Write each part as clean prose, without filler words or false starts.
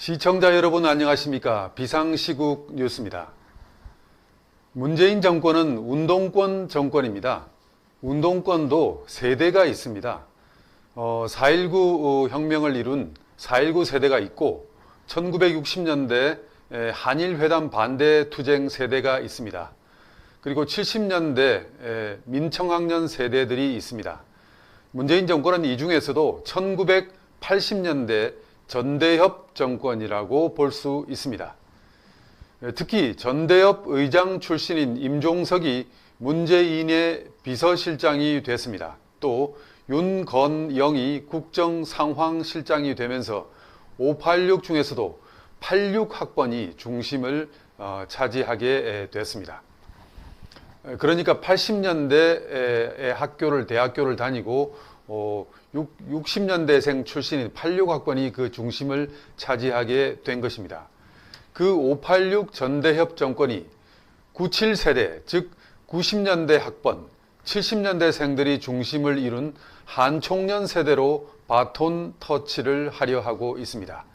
시청자 여러분 안녕하십니까? 비상시국 뉴스입니다. 문재인 정권은 운동권 정권입니다. 운동권도 세대가 있습니다. 4.19 혁명을 이룬 4.19 세대가 있고 1960년대 한일회담 반대 투쟁 세대가 있습니다. 그리고 70년대 민청학년 세대들이 있습니다. 문재인 정권은 이 중에서도 1980년대 전대협 정권이라고 볼 수 있습니다. 특히 전대협 의장 출신인 임종석이 문재인의 비서실장이 됐습니다. 또 윤건영이 국정상황실장이 되면서 586 중에서도 86학번이 중심을 차지하게 됐습니다. 그러니까 80년대에 대학교를 다니고 60년대생 출신인 86학번이 그 중심을 차지하게 된 것입니다. 그 586 전대협 정권이 97세대, 즉 90년대 학번, 70년대생들이 중심을 이룬 한총련 세대로 바톤 터치를 하려 하고 있습니다.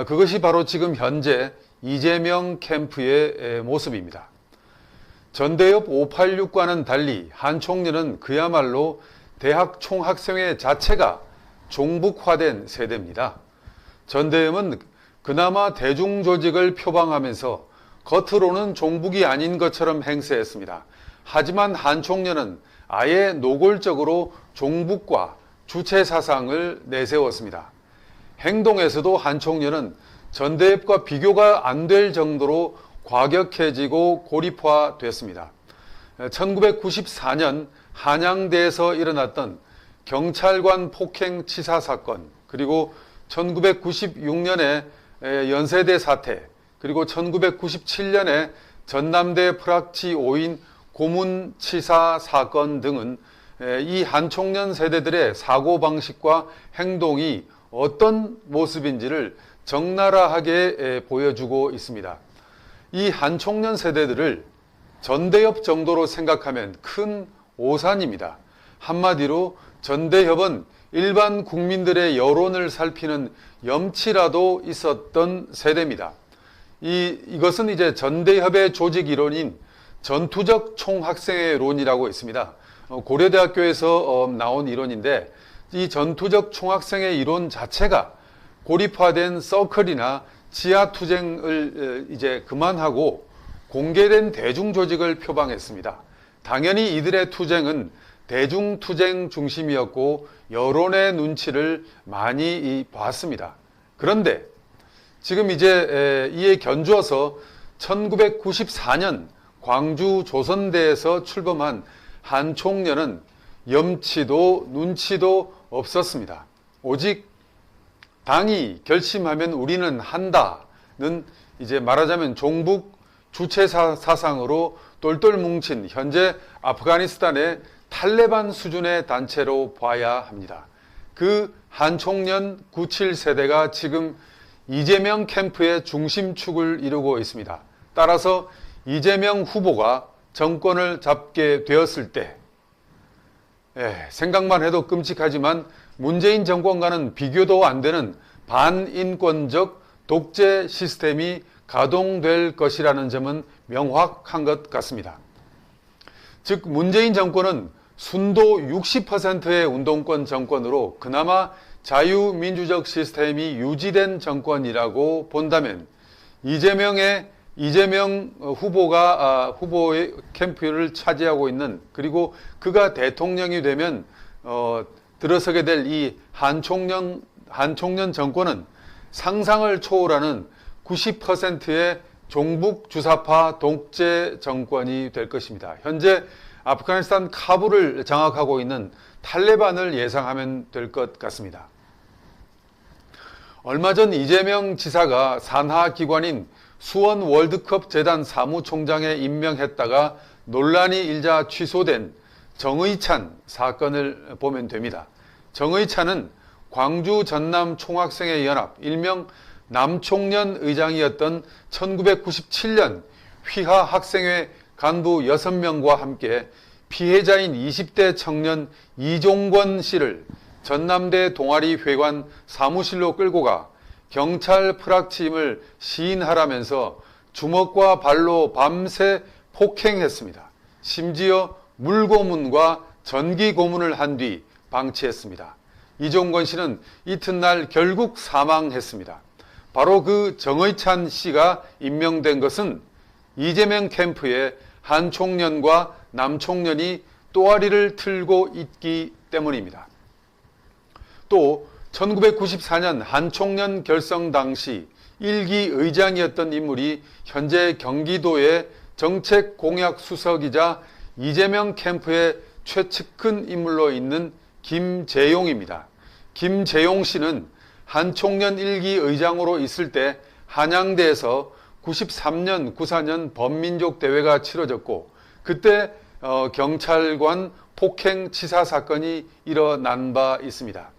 그것이 바로 지금 현재 이재명 캠프의 모습입니다. 전대협 586과는 달리 한총련은 그야말로 대학 총학생회 자체가 종북화된 세대입니다. 전대협은 그나마 대중조직을 표방하면서 겉으로는 종북이 아닌 것처럼 행세했습니다. 하지만 한총련은 아예 노골적으로 종북과 주체사상을 내세웠습니다. 행동에서도 한총련은 전대협과 비교가 안 될 정도로 과격해지고 고립화됐습니다. 1994년 한양대에서 일어났던 경찰관 폭행 치사 사건, 그리고 1996년에 연세대 사태, 그리고 1997년에 전남대 프락치 5인 고문 치사 사건 등은 이 한총련 세대들의 사고방식과 행동이 어떤 모습인지를 적나라하게 보여주고 있습니다. 이 한총련 세대들을 전대협 정도로 생각하면 큰 오산입니다. 한마디로 전대협은 일반 국민들의 여론을 살피는 염치라도 있었던 세대입니다. 이것은 이제 전대협의 조직 이론인 전투적 총학생회론이라고 있습니다. 고려대학교에서 나온 이론인데, 이 전투적 총학생회 이론 자체가 고립화된 서클이나 지하투쟁을 이제 그만하고 공개된 대중조직을 표방했습니다. 당연히 이들의 투쟁은 대중투쟁 중심이었고 여론의 눈치를 많이 봤습니다. 그런데 지금 이제 이에 견주어서 1994년 광주 조선대에서 출범한 한총련은 염치도 눈치도 없었습니다. 오직 당이 결심하면 우리는 한다는 이제 말하자면 종북 주체 사상으로 똘똘 뭉친 현재 아프가니스탄의 탈레반 수준의 단체로 봐야 합니다. 그 한총련 97세대가 지금 이재명 캠프의 중심축을 이루고 있습니다. 따라서 이재명 후보가 정권을 잡게 되었을 때, 생각만 해도 끔찍하지만 문재인 정권과는 비교도 안 되는 반인권적 독재 시스템이 가동될 것이라는 점은 명확한 것 같습니다. 즉 문재인 정권은 순도 60%의 운동권 정권으로 그나마 자유민주적 시스템이 유지된 정권이라고 본다면, 이재명 후보의 캠프를 차지하고 있는, 그리고 그가 대통령이 되면 들어서게 될 이 한총련 정권은 상상을 초월하는 90%의 종북 주사파 독재 정권이 될 것입니다. 현재 아프가니스탄 카불을 장악하고 있는 탈레반을 예상하면 될 것 같습니다. 얼마 전 이재명 지사가 산하 기관인 수원 월드컵 재단 사무총장에 임명했다가 논란이 일자 취소된 정의찬 사건을 보면 됩니다. 정의찬은 광주 전남 총학생회 연합 일명 남총련 의장이었던 1997년 휘하 학생회 간부 6명과 함께 피해자인 20대 청년 이종권 씨를 전남대 동아리 회관 사무실로 끌고 가 경찰 프락침을 시인하라면서 주먹과 발로 밤새 폭행했습니다. 심지어 물고문과 전기고문을 한 뒤 방치했습니다. 이종건 씨는 이튿날 결국 사망했습니다. 바로 그 정의찬 씨가 임명된 것은 이재명 캠프에 한 총련과 남 총련이 또아리를 틀고 있기 때문입니다. 또 1994년 한 총련 결성 당시 1기 의장이었던 인물이 현재 경기도의 정책 공약 수석이자 이재명 캠프의 최측근 인물로 있는 김재용입니다. 김재용 씨는 한 총련 1기 의장으로 있을 때 한양대에서 93년, 94년 범민족 대회가 치러졌고 그때 경찰관 폭행 치사 사건이 일어난 바 있습니다.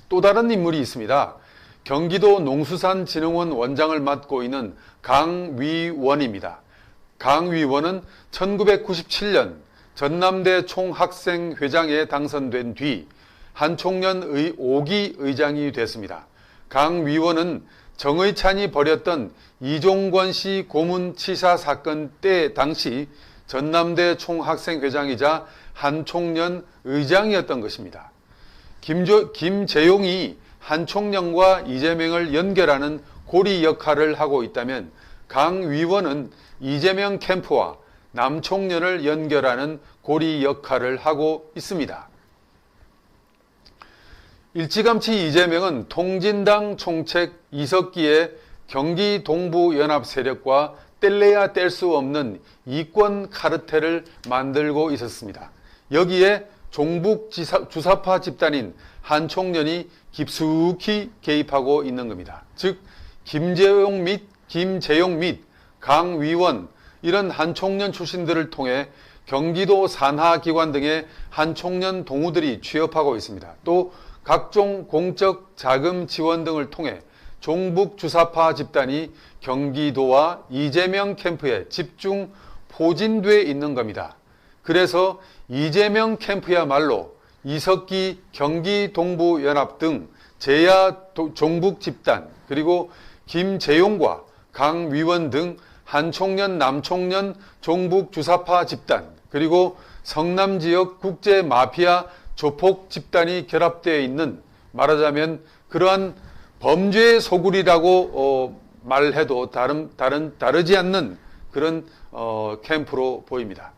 또 다른 인물이 있습니다. 경기도 농수산진흥원 원장을 맡고 있는 강위원입니다. 강위원은 1997년 전남대 총학생회장에 당선된 뒤 한 총련의 5기 의장이 됐습니다. 강위원은 정의찬이 벌였던 이종건 씨 고문치사 사건 때 당시 전남대 총학생회장이자 한 총련 의장이었던 것입니다. 김재용이 한 총련과 이재명을 연결하는 고리 역할을 하고 있다면 강위원은 이재명 캠프와 남 총련을 연결하는 고리 역할을 하고 있습니다. 일찌감치 이재명은 통진당 총책 이석기의 경기 동부 연합 세력과 뗄래야 뗄 수 없는 이권 카르텔을 만들고 있었습니다. 여기에 종북 주사파 집단인 한 총련이 깊숙이 개입하고 있는 겁니다. 즉 김재용 및 강위원 이런 한 총련 출신들을 통해 경기도 산하기관 등의 한 총련 동우들이 취업하고 있습니다. 또 각종 공적 자금 지원 등을 통해 종북 주사파 집단이 경기도와 이재명 캠프에 집중 포진돼 있는 겁니다. 그래서 이재명 캠프야말로 이석기 경기동부연합 등 제야 종북 집단 그리고 김재용과 강위원 등 한총련 남총련 종북 주사파 집단 그리고 성남지역 국제 마피아 조폭 집단이 결합되어 있는 말하자면 그러한 범죄의 소굴이라고 말해도 다르지 않는 그런 캠프로 보입니다.